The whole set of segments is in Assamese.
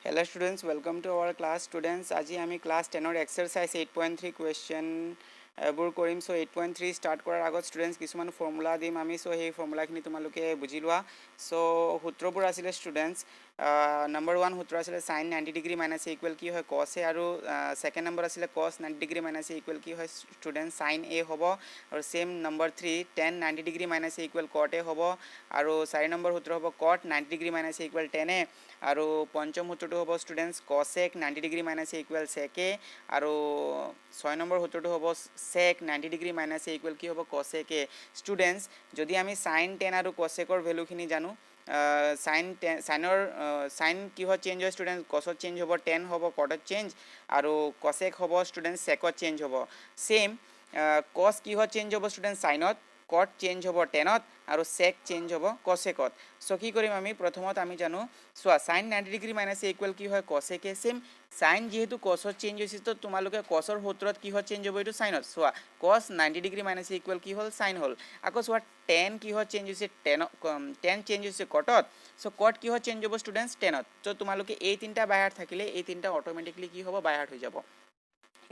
Hello students, welcome to our class. Students, আজি আমি ক্লাস 10 এক্সারসাইজ 8.3 কুৱেশ্যন বোৰ কৰিম। সো 8.3 স্টাৰ্ট কৰাৰ আগত স্টুডেন্টস কিছুমান ফৰ্মুলা দিম আমি। সো সেই ফৰ্মুলাখিনি তোমালোকে বুজি লোৱা। সো সূত্ৰবোৰ আছিলে স্টুডেন্টস নম্বৰ 1 সূত্ৰ আছিলে sin 90 degree minus a equal কি হয় cos a আৰু সেকেন্ড নম্বৰ আছিলে cos 90 degree minus a equal কি হয় স্টুডেন্টস sin a হ'ব আৰু same number 3 tan 90 degree minus a equal cot a হ'ব আৰু 4 নম্বৰ সূত্ৰ হ'ব cot 90 degree minus a equal tan a আৰু পঞ্চম সূত্ৰটো হ'ব students cosec 90 degree minus a equal sec a আৰু 6 নম্বৰ সূত্ৰটো হ'ব sec 90 degree minus a equal কি হ'ব cosec a স্টুডেন্টস যদি আমি sin tan আৰু cosecৰ ভ্যালুখিনি জানো sin কিহত চেঞ্জ হয় স্টুডেন্ট cosত চেঞ্জ হ'ব tan হ'ব cotত চেঞ্জ আৰু cosec হ'ব স্টুডেন্ট secত চেঞ্জ হ'ব সেম cos কিহত চেঞ্জ হ'ব স্টুডেন্ট sinত cot চেঞ্জ হ'ব tanত আৰু sec চেঞ্জ হ'ব cosecত সো কি কৰিম আমি প্ৰথমত আমি জানো সোয়া sin 90 degree minus a equal কি হয় cosec a সেম sin যেহেতু cosত চেঞ্জ হৈছে তো তোমালোকে cosৰ সূত্ৰত কিহত চেঞ্জ হ'ব এটো sinত সোয়া cos 90 degree minus a equal কি হ'ল sin হ'ল আকৌ সোয়া tan কিহত চেঞ্জ হৈছে tan চেঞ্জ হৈছে cotত সো cot কিহত চেঞ্জ হ'ব স্টুডেন্টস tanত তো তোমালোকে এই তিনটা বাই হাৰ্ট থাকিলে এই তিনটা অটোমেটিকলি কি হ'ব বাই হাৰ্ট হৈ যাব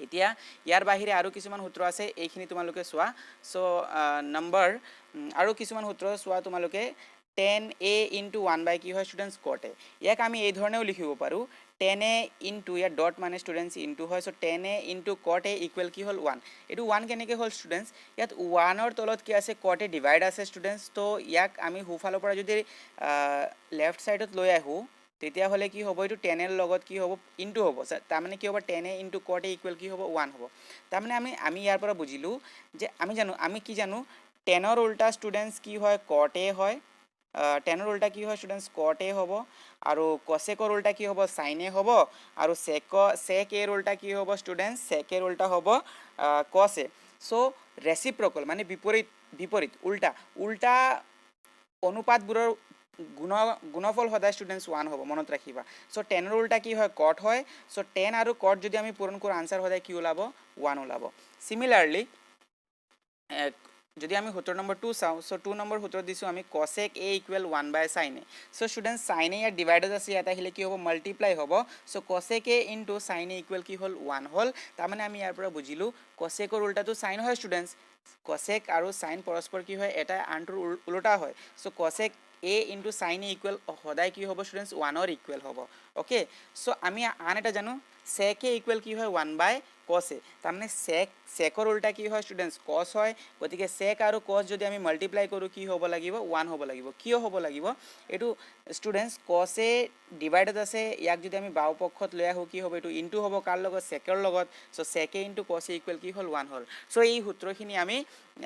এতিয়া ইয়াৰ বাহিৰে আৰু কিছুমান সূত্ৰ আছে এইখিনি তোমালোকে চোৱা সো নম্বৰ আৰু কিছুমান সূত্ৰ চোৱা তোমালোকে tan a into 1 by কি হয় স্টুডেন্টস cot a ইয়াক আমি এই ধৰণেও লিখিব পাৰো tan a into year dot মানে স্টুডেন্টস ইনটু হয় so tan a into cot a equal কি হ'ল 1 এটো 1 কেনেকৈ হ'ল স্টুডেন্টস ইয়াত 1 ৰ তলত কি আছে cot a ডিভাইড আছে স্টুডেন্টস তো ইয়াক আমি হুফালৰ পৰা যদি লেফট সাইডত লৈ আহো তেতিয়া হলে কি হ'ব এটো tan এর লগত কি হ'ব ইনটু হ'ব তাৰ মানে কি হ'ব tan a into cot a equal কি হ'ব 1 হ'ব তাৰ মানে আমি ইয়াৰ পৰা বুজিলো যে আমি কি জানো tan ৰ উল্টা স্টুডেন্টস কি হয় cot a হয় tan ৰ উল্টা কি হয় স্টুডেন্টস cot a হ'ব আৰু cosec ৰ উল্টা কি হ'ব sin a হ'ব আৰু sec a ৰ উল্টা কি হ'ব স্টুডেন্টস sec a ৰ উল্টা হ'ব cos a সো ৰেচিপ্ৰকল মানে বিপৰীত উল্টা অনুপাতবোৰৰ গুণফল সদায় স্টুডেন্টস 1 হ'ব মনত ৰাখিবা সো tan ৰ উল্টা কি হয় cot হয় সো tan আৰু cot যদি আমি পূৰণ কৰোঁ আনসাৰ সদায় কি ওলাব 1 ওলাব সিমিলাৰলি যদি আমি সূত্ৰ নম্বৰ 2 চাওঁ সো 2 নম্বৰ সূত্ৰত দিছো আমি cosec a equal 1 by sin a so students sin a year divided আছে ইয়াত আহিলে কি হ'ব মাল্টিপ্লাই হ'ব so cosec a into sin a equal কি হ'ল 1 হ'ল তাৰ মানে আমি ইয়াৰ পৰা বুজিলো cosec ৰ উল্টাটো sin হয় স্টুডেন্টস cosec আৰু sin পৰস্পৰ কি হয় এটা আনটোৰ উল্টা হয় so cosec a into sin a equal সদায় কি হ'ব স্টুডেন্টস 1 ৰ ইকুৱেল হ'ব ওকে সো আমি আন এটা জানো sec a ইকুৱেল কি হয় 1 by cos a তাৰ মানে sec ৰ উল্টা কি হয় স্টুডেন্টস cos হয় গতিকে sec আৰু cos যদি আমি মাল্টিপ্লাই কৰো কি হ'ব লাগিব 1 হ'ব লাগিব কিয় হ'ব লাগিব এটো স্টুডেন্টস cos a ডিভাইডেড আছে ইয়াক যদি আমি বাও পক্ষত লৈ আহো কি হ'ব এটো ইনটু হ'ব কাৰ লগত sec ৰ লগত so sec a into cos a equal কি হ'ল 1 হ'ল সো এই সূত্ৰখিনি আমি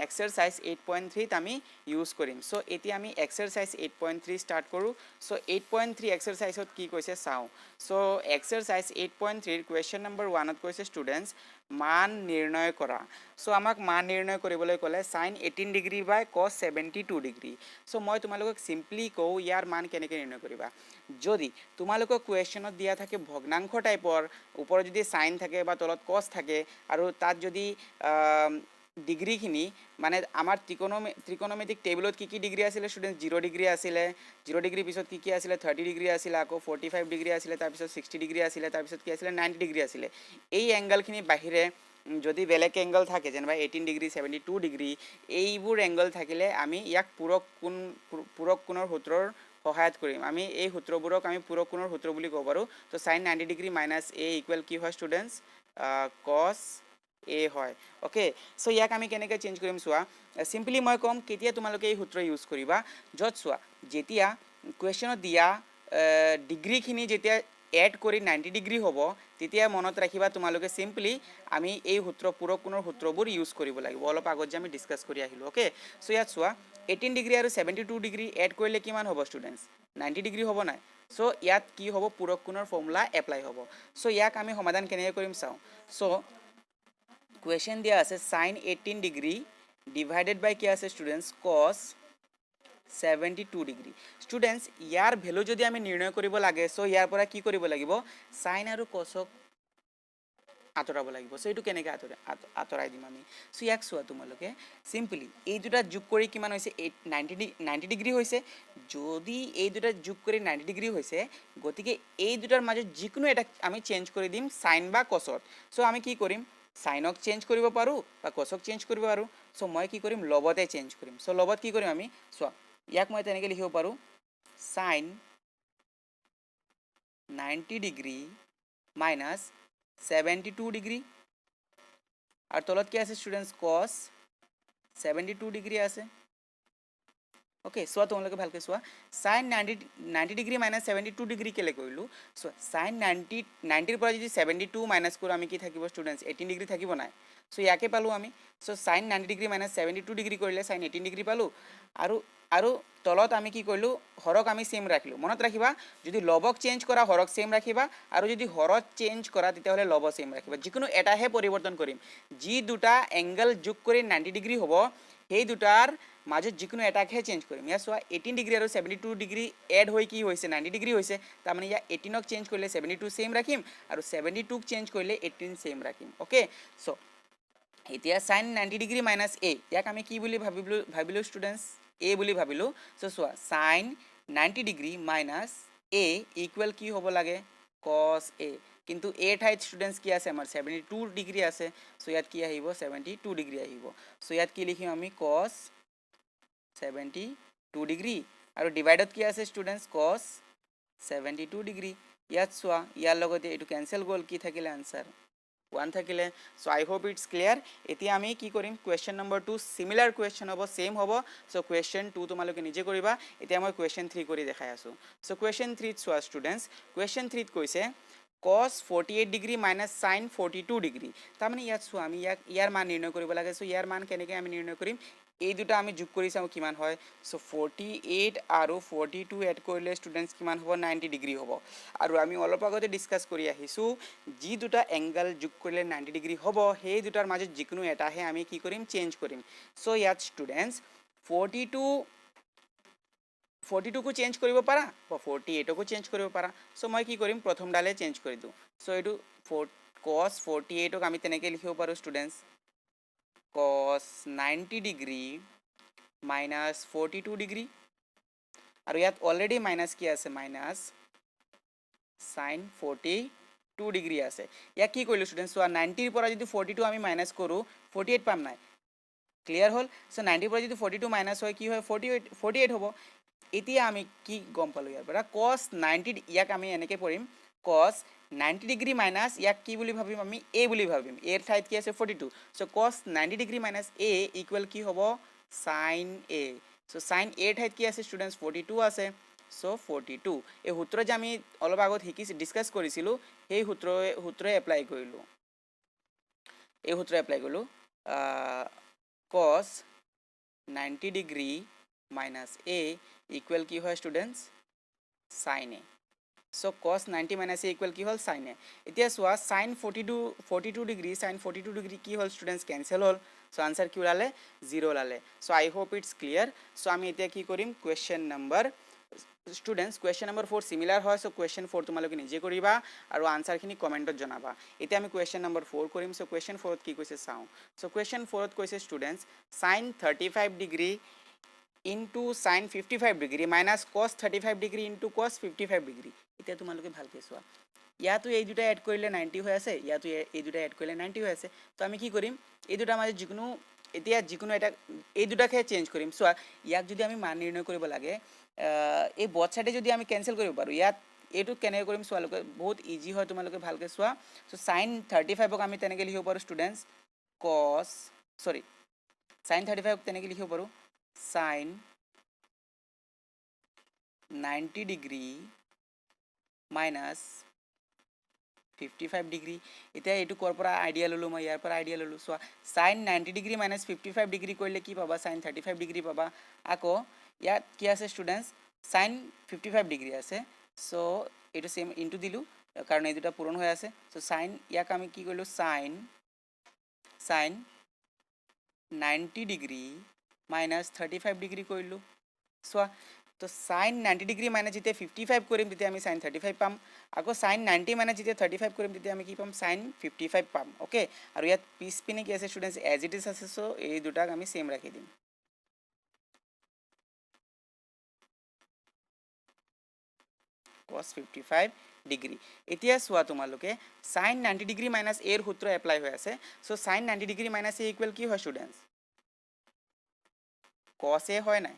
এক্সাৰসাইজ 8.3 ত আমি ইউজ কৰিম সো এতিয়া আমি এক্সাৰসাইজ 8.3 স্টাৰ্ট কৰো সো 8.3 এক্সাৰসাইজত কি কৈছে চাও সো এক্সাৰসাইজ 8.3 ৰ কোৱেশ্চন নম্বৰ 1 ত কৈছে স্টুডেন্টস মান নিৰ্ণয় কৰা সো আমাক মান নিৰ্ণয় কৰিবলৈ ক'লে sin 18 ডিগ্ৰী বাই cos 72 ডিগ্ৰী সো মই তোমালোকক সিম্পলি কও ইয়াৰ মান কেনেকৈ নিৰ্ণয় কৰিবা যদি তোমালোকক কোৱেশ্চনত দিয়া থাকে ভগ্নাংশ টাইপৰ ওপৰত যদি sin থাকে বা তলত cos থাকে আৰু তাত যদি ডিগ্ৰীখিনি মানে আমাৰ ত্ৰিকোণমিতিক টেবুলত কি ডিগ্ৰী আছিলে স্টুডেন্টস 0 ডিগ্ৰী আছিলে 0 ডিগ্ৰী পিছত কি আছিলে 30 ডিগ্ৰী আছিলে আকৌ 45 ডিগ্ৰী আছিলে তাৰ পিছত 60 ডিগ্ৰী আছিলে তাৰ পিছত কি আছিলে 90 ডিগ্ৰী আছিলে এই এংগলখিনি বাহিৰে যদি বেলেগ এংগল থাকে যেনবা 18 ডিগ্ৰী 72 ডিগ্ৰী এইবোৰ এংগল থাকিলে আমি ইয়াক পূৰক কোণৰ সূত্ৰৰ সহায়ত কৰিম আমি এই সূত্ৰবোৰক আমি পূৰক কোণৰ সূত্ৰ বুলি ক'ব পাৰো তো sin 90 degree minus a equal কি হয় স্টুডেন্টস cos a হয় ওকে সো ইয়াক আমি কেনেকৈ চেঞ্জ কৰিম চোৱা সিম্পলি মই কম কেতিয়া তোমালোকে এই সূত্ৰ ইউজ কৰিবা যত চোৱা যেতিয়া কোৱেশ্চনত দিয়া ডিগ্ৰীখিনি যেতিয়া এড কৰি 90 ডিগ্ৰী হ'ব তেতিয়া মনত ৰাখিবা তোমালোকে সিম্পলি আমি এই সূত্ৰ পূৰক কোণৰ সূত্ৰবোৰ ইউজ কৰিব লাগিব অলপ আগত যে আমি ডিসকাস কৰি আহিলো ওকে সো ইয়াত চোৱা 18 ডিগ্ৰী আৰু 72 ডিগ্ৰী এড কৰিলে কিমান হ'ব স্টুডেন্টস 90 ডিগ্ৰী হ'ব নাই সো ইয়াত কি হ'ব পূৰক কোণৰ ফৰ্মুলা এপ্লাই হ'ব সো ইয়াক আমি সমাধান কেনেকৈ কৰিম চাও সো question দিয়া আছে sin 18 ডিগ্ৰী divided by কি আছে স্টুডেন্টস cos 72 ডিগ্ৰী স্টুডেন্টস ইয়াৰ ভ্যালু যদি আমি নিৰ্ণয় কৰিব লাগে সো ইয়াৰ পৰা কি কৰিব লাগিব sin আৰু cosক আঁতৰাব লাগিব সো এইটো কেনেকৈ আঁতৰাই দিম আমি সো ইয়াক চোৱা তোমালোকে চিম্পলি এই দুটা যোগ কৰি কিমান হৈছে 90 ডিগ্ৰী হৈছে যদি এই দুটা যোগ কৰি 90 ডিগ্ৰী হৈছে গতিকে এই দুটাৰ মাজত যিকোনো এটা আমি চেঞ্জ কৰি দিম সাইন বা কসত সো আমি কি কৰিম সাইনক চেঞ্জ কৰিব পাৰোঁ বা কসক চেঞ্জ কৰিব পাৰোঁ সো মই কি কৰিম লবতে চেঞ্জ কৰিম সো লবত কি কৰিম আমি চোৱা ইয়াক মই তেনেকৈ লিখিব পাৰোঁ সাইন 90 ডিগ্ৰী মাইনাছ 72 ডিগ্ৰী আৰ তলত কি আছে স্টুডেন্টস cos 72 ডিগ্ৰী আছে ওকে সোয়া তোমালোকে ভালকে সোয়া sin 90 ডিগ্ৰী মাইনাছ 72 ডিগ্ৰী কেলে কৰিলো সো sin 90 ৰ পৰা যদি 72 মাইনাছ কৰো আমি কি থাকিব স্টুডেন্টস 18 ডিগ্ৰী থাকিব নাই সো ইয়াকে পালো আমি so sin 90 degree minus 72 degree কৰিলে sin 18 ডিগ্ৰী পালো আৰু তলত আমি কি কৰিলো হৰক আমি সেম ৰাখিলো মনত ৰাখিবা যদি লবক চেঞ্জ কৰা হৰক সেম ৰাখিবা আৰু যদি হৰত চেঞ্জ কৰা তেতিয়াহলে লব সেম ৰাখিবা যিকোনো এটাহে পৰিৱৰ্তন কৰিম যি দুটা এংগল যোগ কৰি 90 ডিগ্ৰী হ'ব সেই দুটাৰ মাজত যিকোনো এটাকহে চেঞ্জ কৰিম ইয়া চোৱা 18 ডিগ্ৰী আৰু 72 ডিগ্ৰী এড হৈ কি হৈছে 90 ডিগ্ৰী হৈছে তাৰ মানে ইয়া 18ক চেঞ্জ কৰিলে 72 সেম ৰাখিম আৰু 72ক চেঞ্জ কৰিলে 18 সেম ৰাখিম ওকে সো এতিয়া sin 90 ডিগ্ৰী মাইনাছ a ইয়াক আমি কি বুলি ভাবিলো স্টুডেন্টস a বুলি ভাবিলো সো চোৱা sin 90 degree minus a equal কি হ'ব লাগে cos a কিন্তু a ঠাইত স্টুডেন্টস কি আছে আমাৰ 72 ডিগ্ৰী আছে সো ইয়াত কি আহিব 72 ডিগ্ৰী আহিব সো ইয়াত কি লিখিম আমি cos 72 ডিগ্ৰী আৰু ডিভাইডত কি আছে স্টুডেন্টস cos 72 ডিগ্ৰী ইয়াত চোৱা ইয়াৰ লগতে এটো ক্যান্সেল গল কি থাকিলে আনসাৰ 1 থাকিলে so I hope it's clear এতিয়া আমি কি কৰিম কোৱেশ্চন নম্বৰ 2 সিমিলাৰ কোৱেশ্চন হ'ব সেম হ'ব সো কোৱেশ্চন 2 তোমালোকে নিজে কৰিবা এতিয়া মই কোৱেশ্চন 3 কৰি দেখাই আছো সো কোৱেশ্চন 3 চোৱা স্টুডেন্টস কোৱেশ্চন 3 কৈছে cos 48 degree minus sin 42 degree তাৰ মানে ইয়াত চোৱা আমি ইয়াৰ মান নিৰ্ণয় কৰিব লাগে সো ইয়াৰ মান কেনেকৈ আমি নিৰ্ণয় কৰিম এই দুটা আমি যোগ কৰি চাও কিমান হয় সো 48 আৰু 42 এড কৰিলে স্টুডেন্টস কিমান হ'ব 90 ডিগ্ৰী হ'ব আৰু আমি অলপ আগতে ডিসকাস কৰি আহিছো যি দুটা এংগল যোগ কৰিলে 90 ডিগ্ৰী হ'ব সেই দুটাৰ মাজত যিকোনো এটাহে আমি কি কৰিম চেঞ্জ কৰিম সো ইয়াত স্টুডেন্টস 42 को চেঞ্জ কৰিব পাৰা বা 48 কো চেঞ্জ কৰিব পাৰা সো মই কি কৰিম প্ৰথম ডালে চেঞ্জ কৰি দিও সো এটো cos 48 ক আমি তেনেকৈ লিখিব পাৰো students cos 90 degree minus 42 degree আৰু ইয়াত অলৰেডি মাইনাছ কি আছে মাইনাছ sin 42 ডিগ্ৰী আছে ইয়াক কি কৰিলো স্টুডেন্টস সোৱা 90 ৰ পৰা যদি 42 আমি মাইনাছ কৰো 48 পাম নাই ক্লিয়াৰ হল সো 90 ৰ পৰা যদি 42 মাইনাছ হয় কি হয় 48 হ'ব এতিয়া আমি কি গম পালো ইয়াৰ পৰা cos 90 ইয়াক আমি এনেকৈ পঢ়িম cos 90 ডিগ্ৰী মাইনাছ ইয়াক কি বুলি ভাবিম আমি a বুলি ভাবিম a ৰ ঠাইত কি আছে 42 so cos 90 degree minus a equal কি হ'ব sin a so sin a ৰ ঠাইত কি আছে স্টুডেন্টস 42 আছে সো 42 এই সূত্ৰ যে আমি অলপ আগত শিকিছি ডিসকাস কৰিছিলো সেই সূত্ৰই এপ্লাই কৰিলো এই সূত্ৰ এপ্লাই কৰিলো cos 90 degree minus a equal কি হয় students sin a so cos 90 minus a equal কি হল sin a এতিয়া সোয়া sin 42 ডিগ্ৰী sin 42 ডিগ্ৰী কি হল স্টুডেন্টস ক্যান্সেল হল so आंसर কি ওলালে 0 ওলালে so I hope it's clear so আমি এতিয়া কি কৰিম question number students question number 4 সিমিলাৰ হয় so কোৱেশ্চন 4 তোমালোকে নিজে কৰিবা আৰু আনসাৰ খিনি কমেন্টত জনাবা এতিয়া আমি কোৱেশ্চন নম্বৰ 4 কৰিম so কোৱেশ্চন 4 ত কি কৈছে চাও so কোৱেশ্চন 4 ত কৈছে students sin 35 degree into sin 55 degree minus cos 35 degree into cos 55 degree এতিয়া তোমালোকে ভালকৈ চোৱা ইয়াতো এই দুটা এড কৰিলে 90 হৈ আছে ইয়াতো এই দুটা এড কৰিলে 90 হৈ আছে তো আমি কি কৰিম এই দুটাৰ মাজত যিকোনো এতিয়া যিকোনো এটা এই দুটাকে চেঞ্জ কৰিম চোৱা ইয়াক যদি আমি মান নিৰ্ণয় কৰিব লাগে এই বথ সাইডে যদি আমি ক্যান্সেল কৰিব পাৰো ইয়াত এটো কেনে কৰিম চোৱালোকে বহুত ইজি হয় তোমালোকে ভালকৈ চোৱা সো sin 35 ক আমি তেনেকৈ লিখিব পাৰো স্টুডেন্টস sin 35 ক তেনেকৈ লিখিব পাৰো sin 90 ডিগ্ৰী minus 55 ডিগ্ৰী এতিয়া এটো কৰ পৰা আইডিয়া ললো মই ইয়াৰ পৰা আইডিয়া ললো so sin 90 degree minus 55 degree কৰিলে কি পাবা sin 35 ডিগ্ৰী পাবা আকৌ ইয়াত কি আছে স্টুডেন্টস sin 55 ডিগ্ৰী আছে সো এটো সেম ইনটু দিলু কাৰণ এই দুটা পূৰণ হৈ আছে সো sin ইয়াক আমি কি কৰিলো sin 90 ডিগ্ৰী minus 35 ডিগ্ৰী কৰিলো সো তো sin 90 ডিগ্ৰী মানে যেতিয়া 55 কৰিম তেতিয়া আমি sin 35 পাম আকৌ sin 90 মানে যেতিয়া 35 কৰিম তেতিয়া আমি কি পাম sin 55 পাম ওকে আৰু ইয়াত পিছ পিনে কি আছে ষ্টুডেন্টস এজ ইট ইজ আছে সো এই দুটাক আমি সেম ৰাখি দিম cos 55 ডিগ্ৰী এতিয়া চোৱা তোমালোকে sin 90 ডিগ্ৰী মাইনাস a এৰ সূত্ৰ এপ্লাই হৈ আছে so sin 90 degree minus a equal কি হয় ষ্টুডেন্টস cos a হয় নাই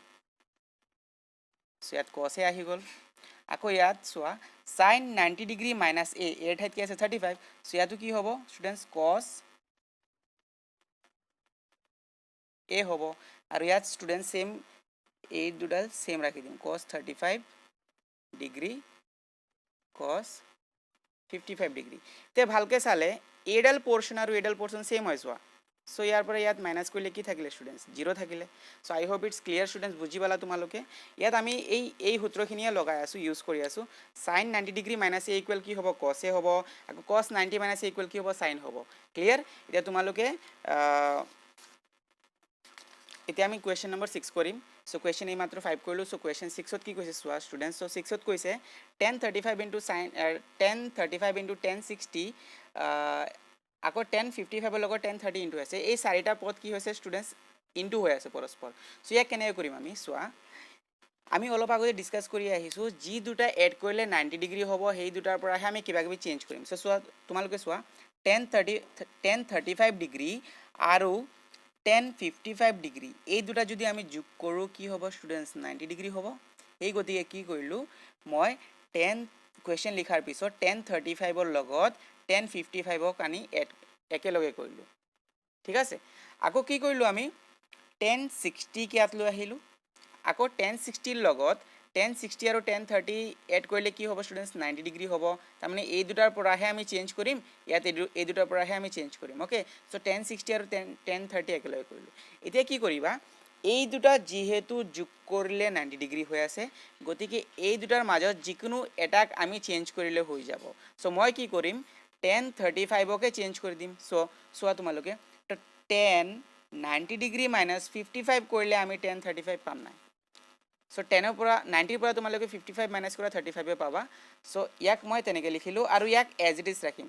সো ইয়াত cos a আহি গল আকৌ ইয়াত চোৱা sin 90 ডিগ্ৰী মাইনাস a এর ঠাইত কি আছে 35 সো ইয়াতো কি হ'ব ষ্টুডেন্টস cos a হ'ব আৰু ইয়াত ষ্টুডেন্ট সেম এই দুডাল সেম ৰাখি দিম cos 35 ডিগ্ৰী cos 55 ডিগ্ৰী তে ভালকে চালে এডাল পোৰশন আৰু এডাল পোৰশন সেম হয় যোৱা সো ইয়াৰ পৰা ইয়াত মাইনাস কৰিলে কি থাকিলে ষ্টুডেন্টস 0 থাকিলে so I hope it's clear students বুজি পালা তোমালোকে ইয়াত আমি এই সূত্ৰখিনিয়ে লগাই আছো ইউজ কৰি আছো sin 90 degree minus a equal কি হ'ব cos a হ'ব আকৌ cos 90 মাইনাস a ইকুৱেল কি হ'ব sin হ'ব ক্লিয়াৰ এতিয়া তোমালোকে এতিয়া আমি কোৱেশ্চন নম্বৰ 6 কৰিম সো কোৱেশ্চন এই মাত্ৰ 5 কৰিলো সো কোৱেশ্চন 6 ত কি কৈছে সোৱা ষ্টুডেন্টস সো 6 ত কৈছে tan 35 into sin tan 35 into tan 60 আকৌ tan 55 ৰ লগত tan 30 ইনটু আছে এই চাৰিটা পদ কি হৈছে ষ্টুডেন্টস ইনটু হৈ আছে পৰস্পৰ সো ইয়াক কেনে কৰিম আমি সোৱা আমি অলপ আগতে ডিসকাস কৰি আহিছো জি দুটা এড কৰিলে 90 ডিগ্ৰী হ'ব সেই দুটাৰ পৰাহে আমি কিবা কিবি চেঞ্জ কৰিম সো সোৱা তোমালোকে সোৱা tan 35 ডিগ্ৰী আৰু tan 55 ডিগ্ৰী এই দুটা যদি আমি যোগ কৰো কি হ'ব ষ্টুডেন্টস 90 ডিগ্ৰী হ'ব এই গতিকে কি কৰিলো মই tan কোৱেশ্চন লিখাৰ পিছত tan 35 ৰ লগত tan 55 ক আনি একেলগে কৰিলো ঠিক আছে আকৌ কি কৰিলো আমি tan 60 কে ইয়াত লৈ আহিলো আকৌ tan 60 ৰ লগত tan 60 আৰু tan 30 এড কৰিলে কি হ'ব ষ্টুডেন্টস 90 ডিগ্ৰী হ'ব তাৰ মানে এই দুটাৰ পৰাহে আমি চেঞ্জ কৰিম ইয়াত এই দুটাৰ পৰাহে আমি চেঞ্জ কৰিম ওকে সো tan 60 আৰু tan 30 একেলগে কৰিলো এতিয়া কি কৰিবা এই দুটা যেহেতু যোগ কৰিলে 90 ডিগ্ৰী হৈ আছে গতিকে এই দুটাৰ মাজত যিকোনো এটাক আমি চেঞ্জ কৰিলে হৈ যাব সো মই কি কৰিম tan 35 কে চেঞ্জ কৰি দিম সো সোৱা তোমালোকে tan 90 ডিগ্ৰী মাইনাস 55 কৰিলে আমি tan 35 পাম নাই সো 10 ৰ পৰা 90 ৰ পৰা তোমালোকে 55 মাইনাস কৰা 35 পাবা সো ইয়াক মই তেনেকে লিখিলো আৰু ইয়াক এজ ইট ইজ ৰাখিম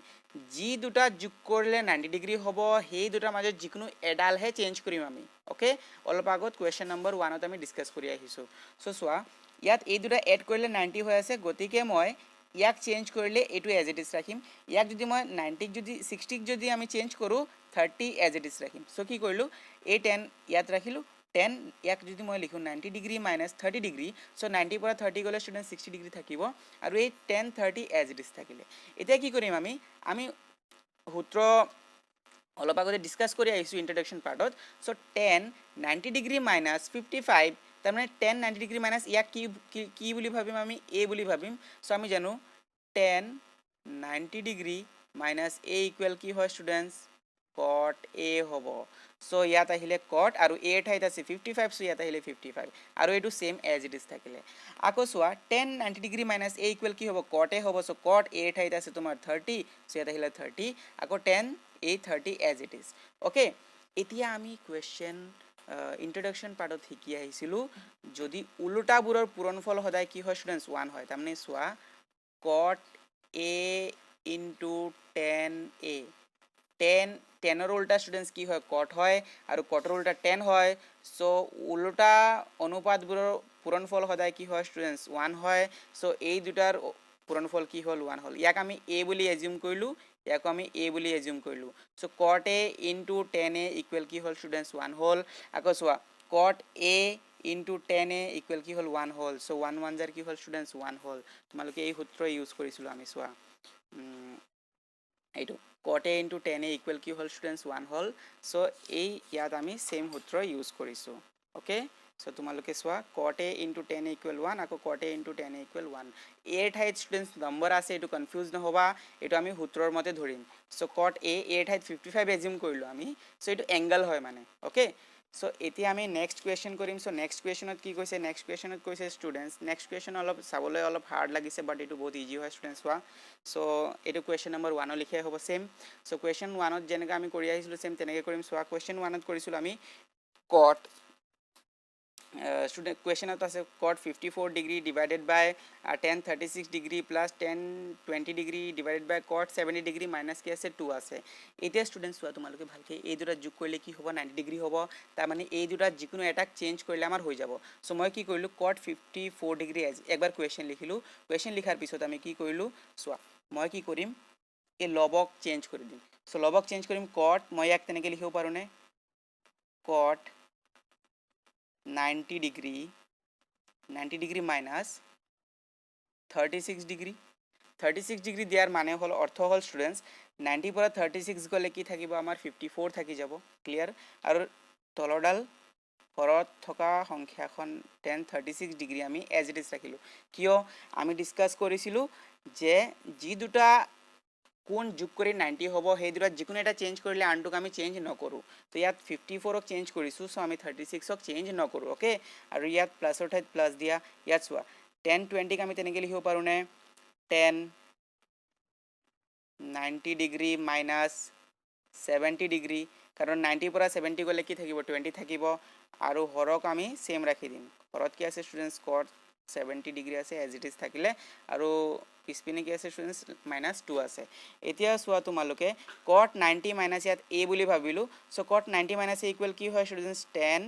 জি দুটা যোগ কৰিলে 90 ডিগ্ৰী হ'ব সেই দুটাৰ মাজত যিকোনো এডালহে চেঞ্জ কৰিম আমি ওকে অলপ আগত কোৱেশ্চন নম্বৰ 1 ত আমি ডিসকাস কৰি আহিছো সো সোৱা ইয়াত এই দুটা এড কৰিলে 90 হৈ আছে গতিকে মই ইয়াক চেঞ্জ কৰিলে এটো এজ ইট ইজ ৰাখিম ইয়াক যদি মই 90 ক যদি 60 ক যদি আমি চেঞ্জ কৰো 30 এজ ইট ইজ ৰাখিম সো কি কৰিলো এই 10 ইয়াত ৰাখিলো 10 ইয়াক যদি মই লিখো 90 ডিগ্ৰী মাইনাস 30 ডিগ্ৰী সো 90 পৰা 30 গলে ষ্টুডেন্ট 60 ডিগ্ৰী থাকিব আৰু এই tan 30 এজ ইট ইজ থাকিলে এতিয়া কি কৰিম আমি সূত্ৰ অলপ আগতে ডিসকাস কৰি আহিছো ইন্ট্ৰডাকশন পাৰ্টত সো tan 90 ডিগ্ৰী মাইনাস 55 তাৰ মানে tan 90 ডিগ্ৰী মাইনাস ইয়াক কি বুলি ভাবিম আমি a বুলি ভাবিম সো আমি জানো tan 90 degree minus a equal কি হয় ষ্টুডেন্টস cot a হ'ব সো ইয়াত আহিলে cot আৰু a ঠাইত আছে 55 সো ইয়াত আহিলে 55 আৰু এটো সেম এজ ইট ইজ থাকিলে আকৌ সোৱা tan 90 degree minus a equal কি হ'ব cot a হ'ব সো cot a ঠাইত আছে তোমাৰ 30 সো ইয়াত আহিলে 30 আকৌ tan a 30 as it is okay এতিয়া আমি কোৱেশ্চন ইন্ট্ৰডাকশন পাৰ্টত শিকি আহিছিলো যদি উল্টাবোৰৰ পূৰণফল সদায় কি হয় ষ্টুডেন্টস 1 হয় তাৰমানে সোৱা cot a into tan a tan ৰ উল্টা ষ্টুডেন্টস কি হয় cot হয় আৰু cot ৰ উল্টা tan হয় সো উল্টা অনুপাতবোৰৰ পূৰণফল সদায় কি হয় ষ্টুডেন্টস 1 হয় সো এই দুটাৰ পূৰণফল কি হল 1 হল ইয়াক আমি a বুলি এজিউম কৰিলো ইয়াক আমি a বুলি এজিউম কৰিলো so cot a into tan a equal কি হল ষ্টুডেন্টস 1 হল আকৌ সোৱা cot a into tan a equal কি হল 1 হল সো 1 1 জাৰ কি হল ষ্টুডেন্টস 1 হল তোমালোকে এই সূত্ৰ ইউজ কৰিছিলো আমি সোৱা এইটো cot a into tan a equal কি হল ষ্টুডেন্টস 1 হল সো এই ইয়াত আমি সেম সূত্ৰ ইউজ কৰিছো ওকে সো তোমালোকে সোৱা cot a into tan a equal 1 আকৌ cot a into tan a equal 1 a ঠাইত ষ্টুডেন্টস নম্বৰ আছে এটো কনফিউজ নহবা এটো আমি সূত্ৰৰ মতে ধৰিম সো cot a ঠাইত 55 এজিউম কৰিলো আমি সো এটো এংগল হয় মানে ওকে সো এতিয়া আমি নেক্সট কোৱেশ্চন কৰিম সো নেক্সট কোৱেশ্চনত কি কৈছে নেক্সট কোৱেশ্চনত কৈছে ষ্টুডেন্টস নেক্সট কোৱেশ্চন অলপ চাবলৈ অলপ হাৰ্ড লাগিছে বাট এটো বহুত ইজি হয় ষ্টুডেন্টস হোৱা সো এটো কোৱেশ্চন নম্বৰ 1 লিখাই হ'ব সেম সো কোৱেশ্চন 1ত যেনেকৈ আমি কৰি আহিছিলো সেম তেনেকৈ কৰিম সোৱা কোৱেশ্চন 1ত কৰিছিলো আমি cot student question out আছে cot 54 degree divided by tan 36 degree plus tan 20 degree divided by cot 70 degree minus কি আছে 2 আছে এতিয়া স্টুডেন্টস চোৱা তোমালোকে ভালকে এই দুটা যোগ কৰিলে কি হ'ব 90 ডিগ্ৰী হ'ব তাৰ মানে এই দুটা যিকোনো এটা চেঞ্জ কৰিলে আমাৰ হৈ যাব সো মই কি কৰিলো cot 54 ডিগ্ৰী একবাৰ কোৱেশ্চন লিখিলো কোৱেশ্চন লিখাৰ পিছত আমি কি কৰিলো চোৱা মই কি কৰিম এই লবক চেঞ্জ কৰি দিম সো লবক চেঞ্জ কৰিম cot মই এক তেনেকে লিখিব পাৰো নে cot 90 degree minus 36 degree দিয়াৰ মানে হল অৰ্থ হল স্টুডেন্টস 90 পৰা 36 গলে কি থাকিব আমাৰ 54 থাকি যাব ক্লিয়াৰ আৰু তলৰডাল হৰত থকা সংখ্যাখন tan 36 ডিগ্ৰী আমি এজ ইট ইজ ৰাখিলো কিয় আমি ডিসকাস কৰিছিলো যে যি দুটা কোন যোগ কৰি 90 হ'ব সেই দুটা যিকোনো এটা চেঞ্জ কৰিলে আনটোক আমি চেঞ্জ নকৰো তো ইয়াত 54 ক চেঞ্জ কৰিছো সো আমি 36 ক চেঞ্জ নকৰো ওকে আৰু ইয়াত প্লাসৰ ঠাইত প্লাস দিয়া ইয়াত চোৱা tan 20 ক আমি তেনেকে লিখিব পাৰো নে tan 90 ডিগ্ৰী minus 70 ডিগ্ৰী কাৰণ 90 পৰা 70 গলে কি থাকিব 20 থাকিব আৰু হৰক আমি সেম ৰাখি দিম হৰত কি আছে স্টুডেন্টস cot 70 ডিগ্ৰী আছে এজ ইট ইজ থাকিলে আৰু পিছপিনে কি আছে স্টুডেন্টস -2 আছে এতিয়া চোৱা তোমালোকে cot 90 মাইনাস ইয়াত a বুলি ভাবিলো so cot 90 minus a equal কি হয় স্টুডেন্টস tan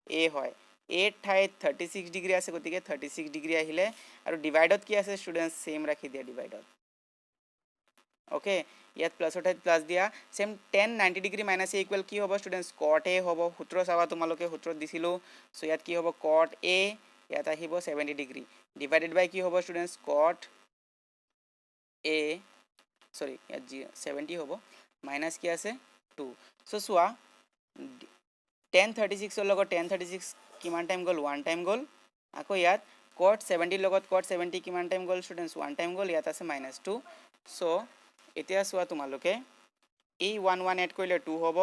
a হয় a ঠাইত 36 ডিগ্ৰী আছে গতিকে 36 ডিগ্ৰী আহিলে আৰু ডিভাইডত কি আছে স্টুডেন্টস সেম ৰাখি দিয়া ডিভাইডত ওকে ইয়াত প্লাসৰ ঠাইত প্লাস দিয়া same tan 90 degree minus a equal কি হ'ব স্টুডেন্টস cot a হ'ব সূত্ৰ চাবা তোমালোকে সূত্ৰত দিছিলো সো ইয়াত কি হ'ব cot a ইয়াত আহিব 70 ডিগ্ৰী ডিভাইডেড বাই কি হ'ব স্টুডেন্টস cot a সৰি ইয়াত 70 হ'ব মাইনাস কি আছে 2 সো চোৱা tan 36 ৰ লগত tan 36 কিমান টাইম গল 1 টাইম গল আকৌ ইয়াত cot 70 লগত cot 70 কিমান টাইম গল স্টুডেন্টস 1 টাইম গল ইয়াত আছে -2 সো এতিয়া চোৱা তোমালোকে এই 1 1 এড কৰিলে 2 হ'ব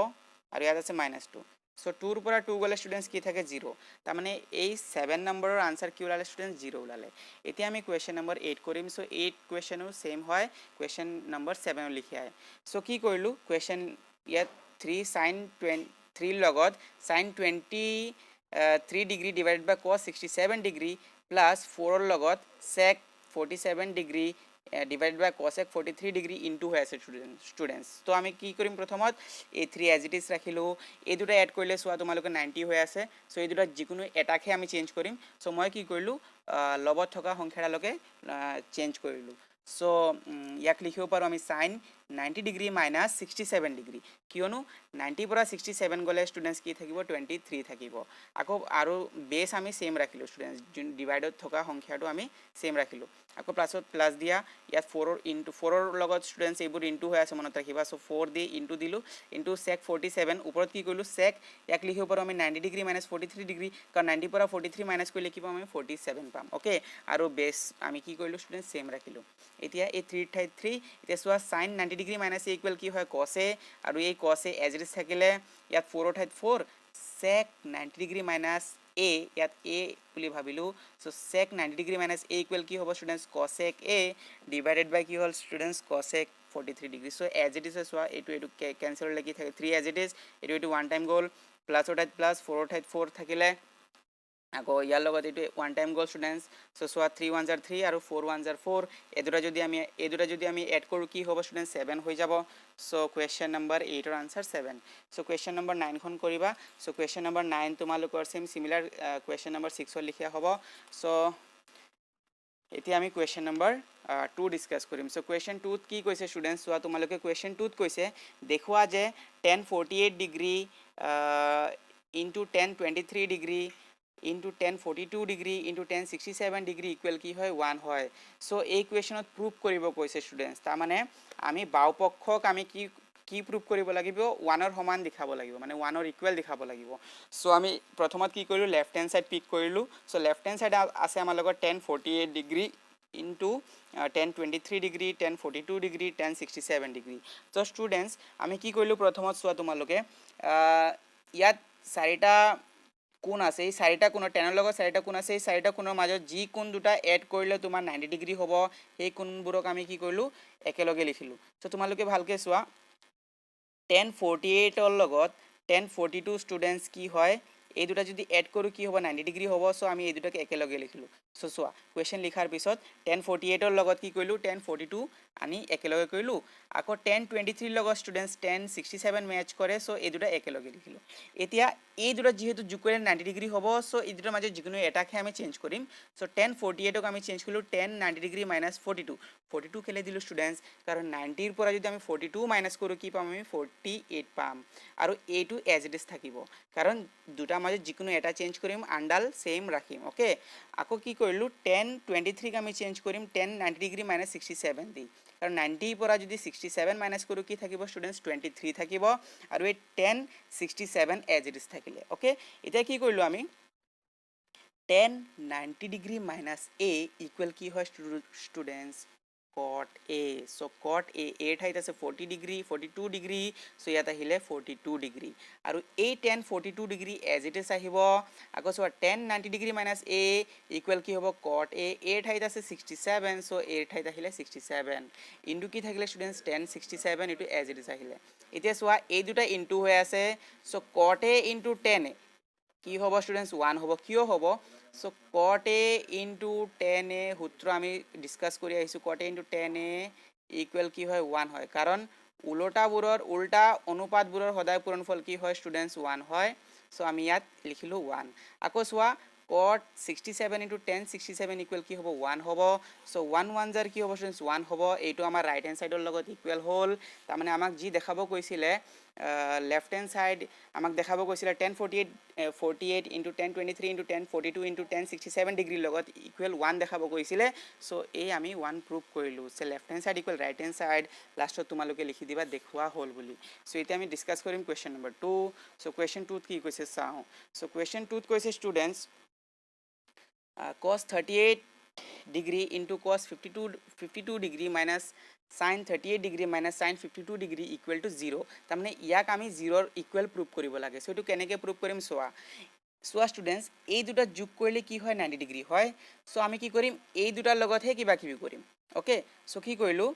আৰু ইয়াত আছে -2 সো 2 ৰ পৰা 2 গলে স্টুডেন্টস কি থাকে 0 তাৰ মানে এই 7 নম্বৰৰ আনসাৰ কি ওলালে স্টুডেন্টস 0 ওলালে এতিয়া আমি কোৱেশ্চন নম্বৰ 8 কৰিম সো 8 কোৱেশ্চনো সেম হয় কোৱেশ্চন নম্বৰ 7 লিখি আই সো কি কৰিলো কোৱেশ্চন ইয়াত 3 sin 3 লগত sin 23 ডিগ্ৰী ডিভাইডেড বাই cos 67 ডিগ্ৰী প্লাস 4 ৰ লগত sec 47 degree divided by cosec 43 degree into হৈ আছে স্টুডেন্টস তো আমি কি কৰিম প্ৰথমত এই 3 as it is ৰাখিলো এই দুটা এড কৰিলে সোৱা তোমালোকে 90 হৈ আছে সো এই দুটা যিকোনো এটাকে আমি চেঞ্জ কৰিম সো মই কি কৰিলো লবত থকা সংখ্যাডালকে চেঞ্জ কৰিলো সো ইয়াক লিখিব পাৰো আমি sin 90 ডিগ্ৰী minus 67 ডিগ্ৰী কিয়নো 90 পৰা 67 গলে স্টুডেন্টস কি থাকিব 23 থাকিব আকৌ আৰু বেস আমি সেম ৰাখিলো স্টুডেন্টস ডিভাইডত থকা সংখ্যাটো আমি সেম ৰাখিলো আকৌ প্লাসত প্লাস দিয়া ইয়াত 4 into 4 ৰ লগত স্টুডেন্টস এইবোৰ ইনটু হৈ আছে মনত ৰাখিবা সো 4 দি ইনটু দিলো ইনটু sec 47 ওপৰত কি কৰিলো sec ইয়াক লিখিব পাৰো আমি 90 ডিগ্ৰী minus 43 ডিগ্ৰী কাৰণ 90 পৰা 43 মাইনাস কৰিলে কি পাম আমি 47 পাম ওকে আৰু বেস আমি কি কৰিলো স্টুডেন্টস সেম ৰাখিলো এতিয়া এই 3 ঠাইত 3 এতিয়া সোৱা sin 90 degree minus a equal কি হয় cos a আৰু এই cos a as it is থাকিলে ইয়াত 4 ৰ ঠাইত 4 sec 90 ডিগ্ৰী minus a ইয়াত a বুলি ভাবিলো so sec 90 degree minus a equal কি হ'ব স্টুডেন্টস cosec a ডিভাইডেড বাই কি হ'ল students cosec 43 degree so as it is সোৱা এটো ক্যান্সেল লাগি থাকে 3 as it is এটো 1 টাইম গল প্লাসৰ ঠাইত প্লাস 4 ৰ ঠাইত 4 থাকিলে আকৌ ইয়াৰ লগত এটো 1 টাইম গল স্টুডেন্টস সো সোৱা 3 1 জাৰ 3 আৰু 4 1 জাৰ 4 এদুৰা যদি আমি এড কৰো কি হ'ব স্টুডেন্টস 7 হৈ যাব সো কোৱেশ্চন নম্বৰ 8 ৰ আনসাৰ 7 সো কোৱেশ্চন নম্বৰ 9 খন কৰিবা সো কোৱেশ্চন নম্বৰ 9 তোমালোকৰ সেম সিমিলাৰ কোৱেশ্চন নম্বৰ 6 ৰ লিখিয়া হ'ব সো এতিয়া আমি কোৱেশ্চন নম্বৰ 2 ডিসকাস কৰিম সো কোৱেশ্চন 2 ত কি কৈছে স্টুডেন্টস সোৱা তোমালোকে কোৱেশ্চন 2 ত কৈছে দেখুৱা যে tan 48 degree into tan 23 degree into tan 42 degree into tan 67 degree equal কি হয় 1 হয় সো এই কোৱেশ্চনত প্ৰুভ কৰিব কৈছে স্টুডেন্টস তাৰ মানে আমি বাওপক্ষক আমি কি প্ৰুভ কৰিব লাগিব 1 ৰ সমান দেখাব লাগিব মানে 1 ৰ ইকুৱেল দেখাব লাগিব সো আমি প্ৰথমত কি কৰিলো লেফট হ্যান্ড সাইড পিক কৰিলো সো লেফট হ্যান্ড সাইড আছে আমাৰ লগত tan 48 degree into tan 23 degree tan 42 degree tan 67 degree so students আমি কি কৰিলো প্ৰথমত সোৱা তোমালোকে ইয়াত চাৰিটা কোণ আছে এই চাৰিটা কোণৰ 10 ৰ লগত চাৰিটা কোণ আছে এই চাৰিটা কোণৰ মাজত যি কোণ দুটা এড কৰিলে তোমাৰ 90 ডিগ্ৰী হ'ব এই কোণবোৰক আমি কি কৰিলো একেলগে লিখিলো সো তোমালোকে ভালকে চোৱা tan 48 ৰ লগত tan 42 স্টুডেন্টস কি হয় এই দুটা যদি এড কৰোঁ কি হ'ব 90 ডিগ্ৰী হ'ব চ' আমি এই দুটাকে একেলগে লিখিলোঁ চ' চোৱা কুৱেশ্যন লিখাৰ পিছত 1048ৰ লগত কি কৰিলোঁ 1042 আনি একেলগে কৰিলোঁ আকৌ 1023 লগত ষ্টুডেণ্টছ 1067 মেচ কৰে চ' এই দুটা একেলগে লিখিলোঁ এতিয়া এই দুটা যিহেতু যোগ কৰিলে 90 ডিগ্ৰী হ'ব চ' এই দুটাৰ মাজত যিকোনো এটাকে আমি চেঞ্জ কৰিম চ' 1048ক আমি চেঞ্জ কৰিলোঁ 10 90 ডিগ্ৰী মাইনাছ 42 কেলে দিলোঁ ষ্টুডেণ্টছ কাৰণ 90ৰ পৰা যদি আমি 42 মাইনাছ কৰোঁ কি পাম আমি 48 পাম আৰু এইটো এজ ইট ইজ থাকিব কাৰণ দুটাৰ মাজত যিকোনো এটা চেঞ্জ কৰিম আণ্ডাল ছেইম ৰাখিম অ'কে আকৌ কি কৰিলোঁ 1023ক আমি চেঞ্জ কৰিম 10 90 ডিগ্ৰী মাইনাছ 67 দি কাৰণ 90ৰ পৰা যদি 67 মাইনাছ কৰোঁ কি থাকিব ষ্টুডেণ্টছ 23 থাকিব আৰু এই 1067 এজ ইট ইজ থাকিলে অ'কে এতিয়া কি কৰিলোঁ আমি 10 90 ডিগ্ৰী মাইনাছ a ইকুৱেল কি হয় students cot a so cot a এৰ ঠাইত আছে 40 ডিগ্ৰী 42 ডিগ্ৰী so ইয়াত আহিলে 42 ডিগ্ৰী আৰু এই 1042 ডিগ্ৰী এজ ইট ইজ আহিব আকৌ চোৱা 1090 ডিগ্ৰী মাইনাছ a ইকুৱেল কি হ'ব cot a এৰ ঠাইত আছে 67 so এৰ ঠাইত আহিলে 67 ইনটু কি থাকিলে ষ্টুডেণ্টছ 1067 এইটো এজ ইট ইজ আহিলে এতিয়া চোৱা এই দুটা ইনটু হৈ আছে so cot a ইনটু 10 কি হ'ব ষ্টুডেণ্টছ 1 হ'ব কিয় হ'ব চ' cot a ইনটু 10a সূত্ৰ আমি ডিছকাছ কৰি আহিছোঁ cot a into 10a equal কি হয় 1 হয় কাৰণ উল্টা অনুপাতবোৰৰ সদায় পূৰণফল কি হয় ষ্টুডেণ্টছ 1 হয় চ' আমি ইয়াত লিখিলোঁ 1 আকৌ চোৱা cot 67 ইনটু 1067 ইকুৱেল কি হ'ব 1 হ'ব চ' 1 যাৰ কি হ'ব ষ্টুডেণ্টছ 1 হ'ব এইটো আমাৰ ৰাইট হেণ্ড ছাইডৰ লগত ইকুৱেল হ'ল তাৰমানে আমাক যি দেখাব কৈছিলে লেফ্ট হেণ্ড ছাইড আমাক দেখাব কৈছিলে 1048 ইনটু 1023 ইনটু 1042 ইনটু 1067 ডিগ্ৰীৰ লগত ইকুৱেল 1 দেখাব কৈছিলে চ' এই আমি 1 প্ৰুভ কৰিলোঁ so' left hand side equal right hand side লাষ্টত তোমালোকে লিখি দিবা দেখুওৱা হ'ল বুলি চ' এতিয়া আমি ডিছকাছ কৰিম কুৱেশ্যন নম্বৰ 2 চ' কুৱেশ্যন 2ত কি কৈছে চাওঁ চ' কুৱেশ্যন 2ত কৈছে students cos 38 degree into cos 52 degree minus sin 38 degree minus sin 52 degree equal to 0 তাৰমানে ইয়াক আমি 0ৰ ইকুৱেল প্ৰুভ কৰিব লাগে চ' এইটো কেনেকৈ প্ৰুভ কৰিম চোৱা ষ্টুডেণ্টছ এই দুটা যোগ কৰিলে কি হয় 90 ডিগ্ৰী হয় চ' আমি কি কৰিম এই দুটাৰ লগতহে কিবা কিবি কৰিম অ'কে চ' কি কৰিলোঁ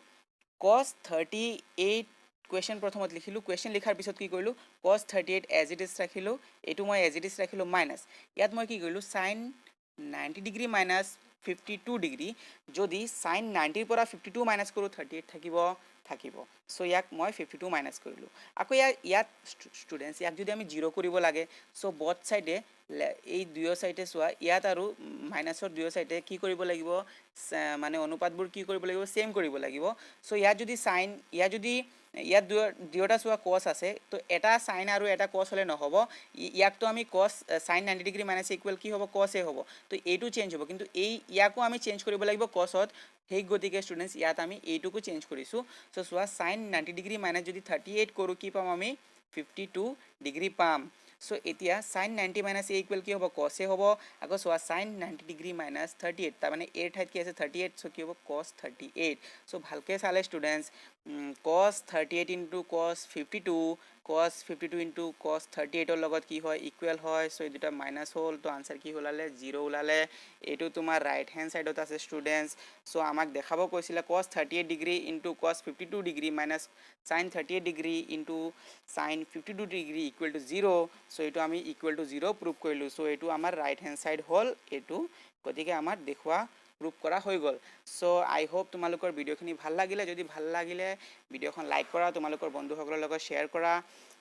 cos 38 কুৱেশ্যন প্ৰথমত লিখিলোঁ কুৱেশ্যন লিখাৰ পিছত কি কৰিলোঁ cos 38 এজ ইট ইজ ৰাখিলোঁ এইটো মই এজ ইট ইজ ৰাখিলোঁ মাইনাছ ইয়াত মই কি কৰিলোঁ sin 90 ডিগ্ৰী মাইনাছ 52 ডিগ্ৰী যদি sin 90ৰ পৰা 52 মাইনাছ কৰোঁ 38 থাকিব চ' ইয়াক মই 52 মাইনাছ কৰিলোঁ আকৌ ইয়াত ষ্টুডেণ্টছ ইয়াক যদি আমি 0 কৰিব লাগে চ' বথ ছাইডে এই দুয়ো ছাইডে চোৱা ইয়াত আৰু মাইনাছৰ দুয়ো ছাইডে কি কৰিব লাগিব মানে অনুপাতবোৰ কি কৰিব লাগিব ছেম কৰিব লাগিব চ' ইয়াত যদি দুয়োটা চোৱা কছ আছে তো এটা চাইন আৰু এটা কছ হ'লে নহ'ব ইয়াকতো আমি কছ চাইন 90 ডিগ্ৰী মাইনাছ ইকুৱেল কি হ'ব কছে হ'ব তো এইটো চেঞ্জ হ'ব কিন্তু ইয়াকো আমি চেঞ্জ কৰিব লাগিব কছত সেই গতিকে ষ্টুডেণ্টছ ইয়াত আমি এইটোকো চেঞ্জ কৰিছোঁ চ' চোৱা চাইন 90 ডিগ্ৰী মাইনাছ যদি 38 কৰোঁ কি পাম আমি 52 ডিগ্ৰী পাম চ' এতিয়া চাইন 90 মাইনাছ এ ইকুৱেল কি হ'ব কছে হ'ব আকৌ চোৱা চাইন 90 ডিগ্ৰী মাইনাছ 38 তাৰমানে এৰ ঠাইত কি আছে 38 চ' কি হ'ব কছ 38 চ' ভালকৈ চালে students cos 38 into cos 52 into cos 38ৰ লগত কি হয় ইকুৱেল হয় চ' এই দুটা মাইনাছ হ'ল তো আনচাৰ কি ওলালে 0 ওলালে এইটো তোমাৰ ৰাইট হেণ্ড ছাইডত আছে ষ্টুডেণ্টছ চ' আমাক দেখাব কৈছিলে cos 38 degree into cos 52 degree minus sin 38 degree into sin 52 degree equal to 0 চ' এইটো আমি ইকুৱেল টু 0 প্ৰুভ কৰিলোঁ চ' এইটো আমাৰ ৰাইট হেণ্ড ছাইড হ'ল এইটো গতিকে আমাৰ দেখুওৱা প্ৰুভ কৰা হৈ গ'ল চ' আই হোপ তোমালোকৰ ভিডিঅ'খিনি ভাল লাগিলে যদি ভাল লাগিলে ভিডিঅ'খন লাইক কৰা তোমালোকৰ বন্ধুসকলৰ লগত শ্বেয়াৰ কৰা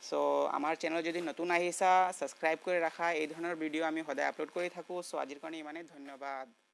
চ' আমাৰ চেনেল যদি নতুন আহিছা ছাবস্ক্ৰাইব কৰি ৰাখা এই ধৰণৰ ভিডিঅ' আমি সদায় আপলোড কৰি থাকোঁ চ' আজিৰ কাৰণে ইমানেই ধন্যবাদ